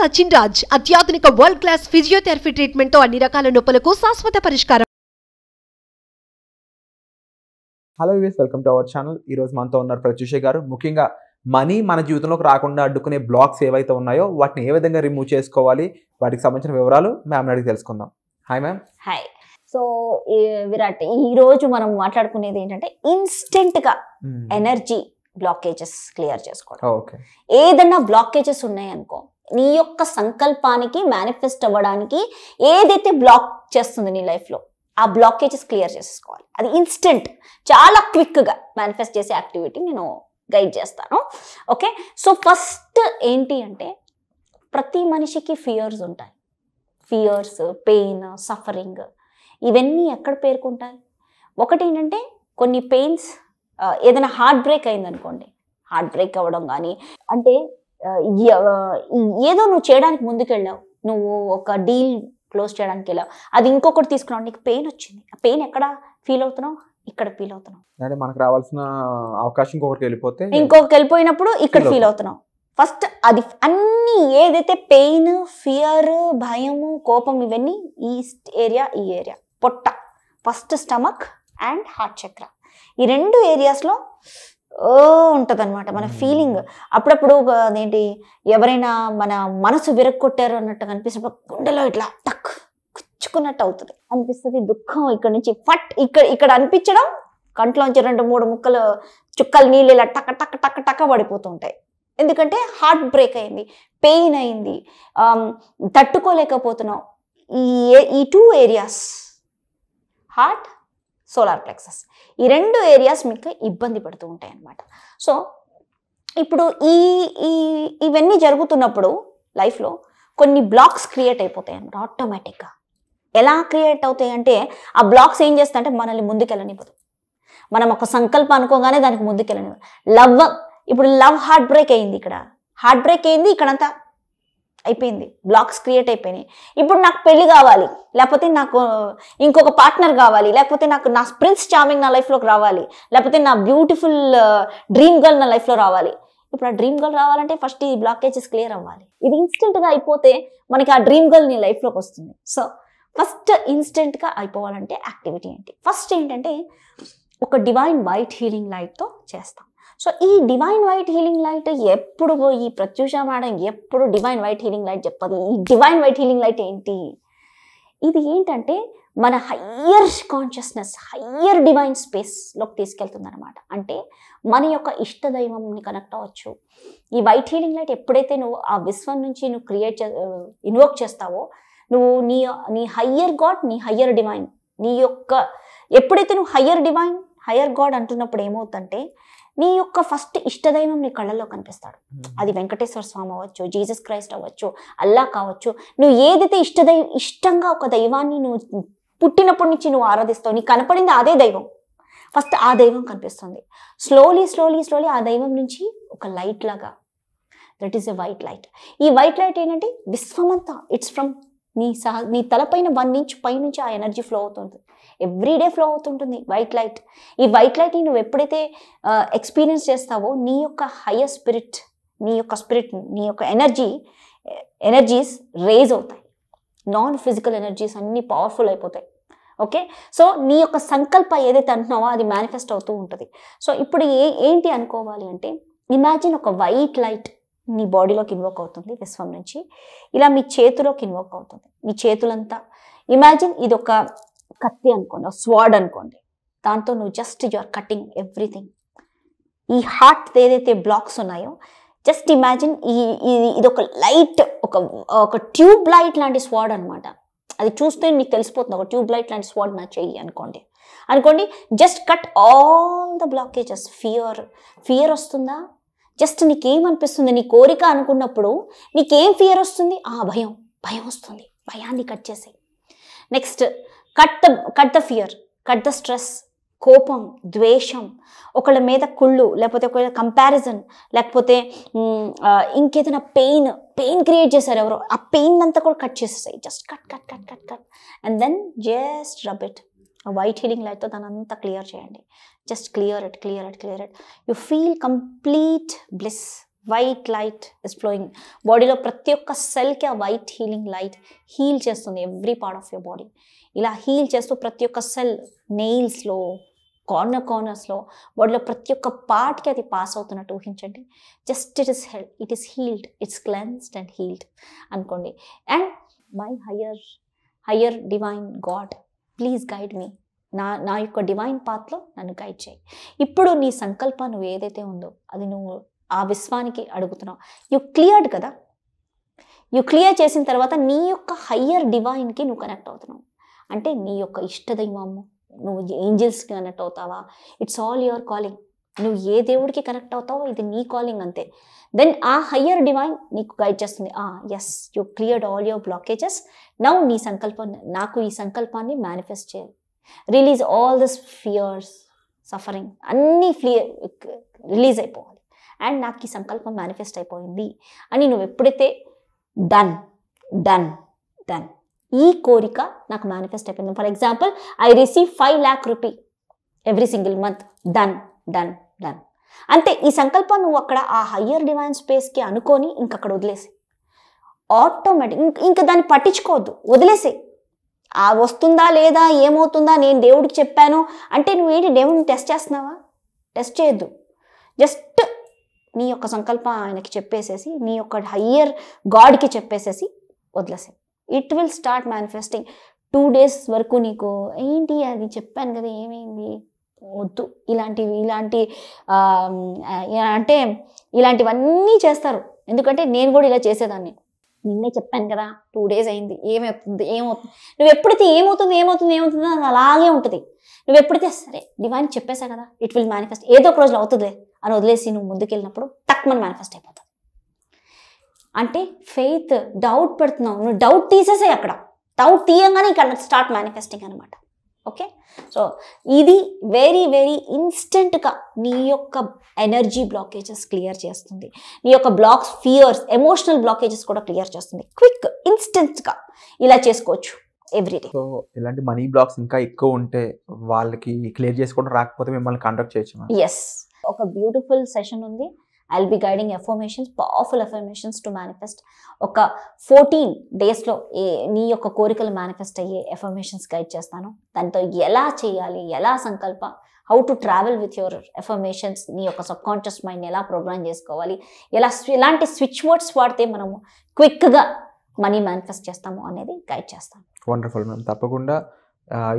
సచిన్ రాజ్ అత్యాధునిక world class physiotherapy treatment తో అన్ని రకాల నొప్పులకు శాశ్వత పరిష్కారం. Hello viewers, welcome to our channel. ఈ రోజు మనతో ఉన్నారు ప్రత్యూష గారు. ముఖ్యంగా మనీ మన జీవితంలోకి రాకుండా అడ్డుకునే బ్లాక్స్ ఏవైతే ఉన్నాయో వాటిని ఏ విధంగా రిమూవ్ చేసుకోవాలి, వాటికి సంబంధించిన వివరాలు మ్యామ్ అడిగి తెలుసుకుందాం. Hi ma'am. Hi. So Virat, ఈ రోజు మనం మాట్లాడుకునేది ఏంటంటే ఇన్స్టెంట్ గా ఎనర్జీ బ్లాకేజెస్ క్లియర్ చేసుకోవడం. ఓకే. ఏదన్నా బ్లాకేజెస్ ఉన్నాయనుకో, నీ యొక్క సంకల్పానికి మేనిఫెస్ట్ అవ్వడానికి ఏదైతే బ్లాక్ చేస్తుంది నీ లైఫ్ లో, ఆ బ్లాకేజెస్ క్లియర్ చేసేసుకోవాలి. అది ఇన్స్టెంట్, చాలా క్విక్ గా మేనిఫెస్ట్ చేసే యాక్టివిటీ నేను గైడ్ చేస్తాను. ఓకే. సో ఫస్ట్ ఏంటి అంటే, ప్రతి మనిషికి ఫియర్స్ ఉంటాయి. ఫియర్స్, పెయిన్, సఫరింగ్ ఇవన్నీ ఎక్కడ పేర్కొంటాయి? ఒకటి ఏంటంటే, కొన్ని పెయిన్స్, ఏదైనా హార్ట్ బ్రేక్ అయిందనుకోండి, హార్ట్ బ్రేక్ అవ్వడం కానీ, అంటే ఏదో నువ్వు చేయడానికి ముందుకెళ్ళావు, నువ్వు ఒక డీల్ క్లోజ్ చేయడానికి వెళ్ళావు, అది ఇంకొకటి తీసుకున్నావు, నీకు పెయిన్ వచ్చింది. ఆ పెయిన్ ఎక్కడ ఫీల్ అవుతున్నావు? ఇక్కడ ఫీల్ అవుతున్నావు. అంటే మనకు రావాల్సిన అవకాశం ఇంకొకరికి వెళ్ళిపోయినప్పుడు ఇక్కడ ఫీల్ అవుతున్నావు. ఫస్ట్ అది అన్ని ఏదైతే పెయిన్, ఫియర్, భయము, కోపం, ఇవన్నీ ఈ ఏరియా పొట్ట, ఫస్ట్ స్టమక్ అండ్ హార్ట్ చక్ర, ఈ రెండు ఏరియాస్లో ఉంటుంది అనమాట మన ఫీలింగ్. అప్పుడప్పుడు అదేంటి, ఎవరైనా మన మనసు విరగొట్టారు అన్నట్టు అనిపిస్తుంది, గుండెలో ఇట్లా టక్ కుచ్చుకున్నట్టు అవుతుంది అనిపిస్తుంది. దుఃఖం ఇక్కడ నుంచి ఫట్ ఇక్కడ అనిపించడం, కంట్లోంచి 2-3 చుక్కలు నీళ్ళు ఇలా టక్క టక్క టక్క టక్క పడిపోతుంటాయి. ఎందుకంటే హార్ట్ బ్రేక్ అయింది, పెయిన్ అయింది, తట్టుకోలేకపోతున్నావు. ఈ 2 ఏరియాస్, హార్ట్, సోలార్ ప్లెక్సస్, ఈ 2 ఏరియాస్ మీకు ఇబ్బంది పడుతూ ఉంటాయి అన్నమాట. సో ఇప్పుడు ఇవన్నీ జరుగుతున్నప్పుడు లైఫ్లో కొన్ని బ్లాక్స్ క్రియేట్ అయిపోతాయి అన్నమాట ఆటోమేటిక్గా. ఎలా క్రియేట్ అవుతాయి అంటే, ఆ బ్లాక్స్ ఏం చేస్తాయంటే మనల్ని ముందుకెళ్ళనివ్వదు. మనం ఒక సంకల్పం అనుకోగానే దానికి ముందుకెళ్ళనివ్వదు. ఇప్పుడు లవ్ హార్ట్ బ్రేక్ అయింది, ఇక్కడ హార్ట్ బ్రేక్ అయింది, ఇక్కడంతా అయిపోయింది, బ్లాక్స్ క్రియేట్ అయిపోయినాయి. ఇప్పుడు నాకు పెళ్లి కావాలి, లేకపోతే నాకు ఇంకొక పార్ట్నర్ కావాలి, లేకపోతే నాకు నా ప్రిన్స్ చార్మింగ్ నా లైఫ్లోకి రావాలి, లేకపోతే నా బ్యూటిఫుల్ డ్రీమ్ గర్ల్ నా లైఫ్లో రావాలి. ఇప్పుడు ఆ డ్రీమ్ గర్ల్ రావాలంటే ఫస్ట్ ఈ బ్లాకేజెస్ క్లియర్ అవ్వాలి. ఇది ఇన్స్టెంట్గా అయిపోతే మనకి ఆ డ్రీమ్ గర్ల్ నీ లైఫ్లోకి వస్తుంది. సో ఫస్ట్ ఇన్స్టెంట్గా అయిపోవాలంటే యాక్టివిటీ ఏంటి? ఫస్ట్ ఏంటంటే, ఒక డివైన్ వైట్ హీలింగ్ లైట్తో చేస్తాం. సో ఈ డివైన్ వైట్ హీలింగ్ లైట్ ఎప్పుడు, ఈ ప్రత్యూష మేడం ఎప్పుడు డివైన్ వైట్ హీలింగ్ లైట్ చెప్పదు. ఈ డివైన్ వైట్ హీలింగ్ లైట్ ఏంటి? ఇది ఏంటంటే మన హయ్యర్ కాన్షియస్నెస్, హయ్యర్ డివైన్ స్పేస్లోకి తీసుకెళ్తుంది అనమాట. అంటే మన యొక్క ఇష్టదైవంని కనెక్ట్ అవ్వచ్చు. ఈ వైట్ హీలింగ్ లైట్ ఎప్పుడైతే నువ్వు ఆ విశ్వం నుంచి నువ్వు ఇన్వోక్ చేస్తావో, నువ్వు నీ హయ్యర్ గాడ్, నీ హయ్యర్ డివైన్, నీ యొక్క ఎప్పుడైతే నువ్వు హయ్యర్ డివైన్, హయ్యర్ గాడ్ అంటున్నప్పుడు ఏమవుతుందంటే, నీ యొక్క ఫస్ట్ ఇష్టదైవం నీ కళ్ళల్లో కనిపిస్తాడు. అది వెంకటేశ్వర స్వామి అవ్వచ్చు, జీసస్ క్రైస్ట్ అవ్వచ్చు, అల్లా కావచ్చు. నువ్వు ఏదైతే ఇష్టంగా ఒక దైవాన్ని నువ్వు పుట్టినప్పటి నుంచి నువ్వు ఆరాధిస్తావు, నీకు కనపడింది అదే దైవం. ఫస్ట్ ఆ దైవం కనిపిస్తుంది. స్లోలీ ఆ దైవం నుంచి ఒక లైట్ లాగా, that is a white light. ఈ వైట్ లైట్ ఏంటంటే విశ్వమంతా, ఇట్స్ ఫ్రమ్ నీ తలపైన 1 ఇంచ్ పైనుంచి ఆ ఎనర్జీ ఫ్లో అవుతుంది, ఎవ్రీడే ఫ్లో అవుతుంటుంది వైట్ లైట్. ఈ వైట్ లైట్ని నువ్వు ఎప్పుడైతే ఎక్స్పీరియన్స్ చేస్తావో, నీ యొక్క హయ్యర్ స్పిరిట్, నీ యొక్క ఎనర్జీస్ రేజ్ అవుతాయి. నాన్ ఫిజికల్ ఎనర్జీస్ అన్నీ పవర్ఫుల్ అయిపోతాయి. ఓకే. సో నీ యొక్క సంకల్ప ఏదైతే అంటున్నావో అది మేనిఫెస్ట్ అవుతూ ఉంటుంది. సో ఇప్పుడు ఏంటి అనుకోవాలి అంటే, ఇమాజిన్ ఒక వైట్ లైట్ నీ బాడీలోకి ఇన్వోక్ అవుతుంది విశ్వం నుంచి, ఇలా మీ చేతిలోకి ఇన్వోక్ అవుతుంది. మీ చేతులంతా ఇమాజిన్ ఇది ఒక కత్తి అనుకోండి, ఒక స్వాడ్ అనుకోండి, దాంతో నువ్వు just you are cutting everything. ఈ హార్ట్ ఏదైతే బ్లాక్స్ ఉన్నాయో, జస్ట్ ఇమాజిన్ ఇది ఒక లైట్, ఒక ట్యూబ్ లైట్ లాంటి స్వాడ్ అనమాట. అది చూస్తే నీకు తెలిసిపోతుంది, ఒక ట్యూబ్ లైట్ లాంటి స్వాడ్ నా చెయ్యి అనుకోండి. Just cut all the blockages. Fear వస్తుందా? జస్ట్ నీకేమనిపిస్తుంది, నీ కోరిక అనుకున్నప్పుడు నీకేం ఫియర్ వస్తుంది? భయం వస్తుంది. భయాన్ని కట్ చేసేయి. Next cut the fear, cut the stress, కోపం, ద్వేషం, ఒకళ్ళ మీద కుళ్ళు, లేకపోతే ఒకవేళ కంపారిజన్, లేకపోతే ఇంకేదైనా పెయిన్ క్రియేట్ చేశారు ఎవరో, ఆ పెయిన్ అంతా కూడా కట్ చేసేసాయి. Just cut and then just rub it. White healing లైట్తో దాని అంతా క్లియర్ చేయండి. Just clear it. You feel complete bliss, white light is flowing బాడీలో ప్రతి ఒక్క సెల్కి ఆ వైట్ హీలింగ్ లైట్ హీల్ చేస్తుంది every part of your body. ఇలా హీల్ చేస్తూ ప్రతి ఒక్క సెల్ నెయిల్స్లో కార్నర్స్లో బాడీలో ప్రతి ఒక్క పార్ట్కి అది పాస్ అవుతున్నట్టు ఊహించండి. Just it is healed, it's cleansed and healed అనుకోండి. And my higher divine God please guide me, నా యొక్క డివైన్ పాత్లో నన్ను గైడ్ చేయి. ఇప్పుడు నీ సంకల్పం నువ్వు ఏదైతే ఉందో అది నువ్వు ఆ విశ్వానికి అడుగుతున్నావు. యు క్లియర్డ్ కదా, యు క్లియర్ చేసిన తర్వాత నీ యొక్క హయ్యర్ డివైన్కి నువ్వు కనెక్ట్ అవుతున్నావు. అంటే నీ యొక్క ఇష్టదైవము, నువ్వు ఏంజల్స్కి కనెక్ట్ అవుతావా, ఇట్స్ ఆల్ యువర్ కాలింగ్. నువ్వు ఏ దేవుడికి కనెక్ట్ అవుతావో ఇది నీ కాలింగ్ అంతే. దెన్ ఆ హయ్యర్ డివైన్ నీకు గైడ్ చేస్తుంది. Yes, you cleared all your blockages, now నీ సంకల్పం, నాకు ఈ సంకల్పాన్ని మేనిఫెస్ట్ చేయాలి, release all this fears, suffering అన్నీ రిలీజ్ అయిపోవాలి. అండ్ నాకు ఈ సంకల్పం మేనిఫెస్ట్ అయిపోయింది అని నువ్వు ఎప్పుడైతే డన్ డన్ డన్ ఈ కోరిక నాకు మేనిఫెస్ట్ అయిపోయింది. For example, I receive 5 lakh rupee every single month, done done done అంతే. ఈ సంకల్పం నువ్వు అక్కడ ఆ హయ్యర్ డివైన్ స్పేస్కి అనుకొని ఇంకక్కడ వదిలేసి ఆటోమేటిక్ ఇంకా దాన్ని పట్టించుకోవద్దు, వదిలేసి. ఆ వస్తుందా లేదా ఏమవుతుందా, నేను దేవుడికి చెప్పాను అంటే నువ్వేంటి దేవుడిని టెస్ట్ చేస్తున్నావా? టెస్ట్ చేయొద్దు. జస్ట్ నీ యొక్క సంకల్పం ఆయనకి చెప్పేసేసి, నీ యొక్క హయ్యర్ గాడ్కి చెప్పేసేసి వదిలేసి, it will start manifesting. 2 days వరకు నీకు ఏంటి అది చెప్పాను కదా ఏమైంది వద్దు, ఇలాంటి అంటే ఇలాంటివన్నీ చేస్తారు. ఎందుకంటే నేను కూడా ఇలా చేసేదాన్ని. నిన్నే చెప్పాను కదా 2 days అయింది, ఏమవుతుంది నువ్వు ఎప్పుడైతే ఏమవుతుంది అది అలాగే ఉంటుంది. నువ్వు ఎప్పుడైతే సరే డివైన్ చెప్పేసా కదా, ఇట్ విల్ మేనిఫెస్ట్, ఏదో ఒక రోజులో అవుతుంది అని వదిలేసి నువ్వు ముందుకెళ్ళినప్పుడు టక్మని మేనిఫెస్ట్ అయిపోతుంది. అంటే ఫెయిత్, డౌట్ పెడుతున్నావు, నువ్వు డౌట్ తీసేసాయి. అక్కడ డౌట్ తీయంగానే ఇక్కడ స్టార్ట్ మేనిఫెస్టింగ్ అనమాట. ఓకే, సో ఇది వెరీ వెరీ ఇన్స్టెంట్గా నీ యొక్క ఎనర్జీ బ్లాకేజెస్ క్లియర్ చేస్తుంది, నీ యొక్క బ్లాక్స్, ఫియర్స్, ఎమోషనల్ బ్లాకేజెస్ కూడా క్లియర్ చేస్తుంది. క్విక్ ఇన్స్టెంట్గా ఇలా చేసుకోవచ్చు ఎవ్రీడే. సో ఇలాంటి మనీ బ్లాక్స్ ఇంకా ఎక్కువ ఉంటే వాళ్ళకి క్లియర్ చేసుకోవడం రాకపోతే మిమ్మల్ని కాంటాక్ట్ చేయొచ్చు? ఎస్, ఒక బ్యూటిఫుల్ సెషన్ ఉంది. I'll be guiding affirmations, powerful affirmations to manifest. ఒక 14 daysలో నీ యొక్క కోరికలు మేనిఫెస్ట్ అయ్యే ఎఫర్మేషన్స్ గైడ్ చేస్తాను. దాంతో ఎలా చేయాలి, ఎలా సంకల్ప, how to travel with your affirmations, నీ యొక్క సబ్ కాన్షియస్ మైండ్ ఎలా ప్రోగ్రామ్ చేసుకోవాలి, ఎలాంటి స్విచ్ వర్డ్స్ వాడితే మనము క్విక్గా మనీ మేనిఫెస్ట్ చేస్తాము అనేది గైడ్ చేస్తాను. వండర్ఫుల్ మ్యామ్, తప్పకుండా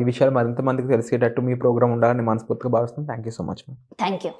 ఈ విషయాలు మరింత మందికి తెలిసేటట్టు మీ ప్రోగ్రామ్ ఉండాలని మనస్ఫూర్తిగా భావిస్తాను. Thank you so much ma'am. Thank you.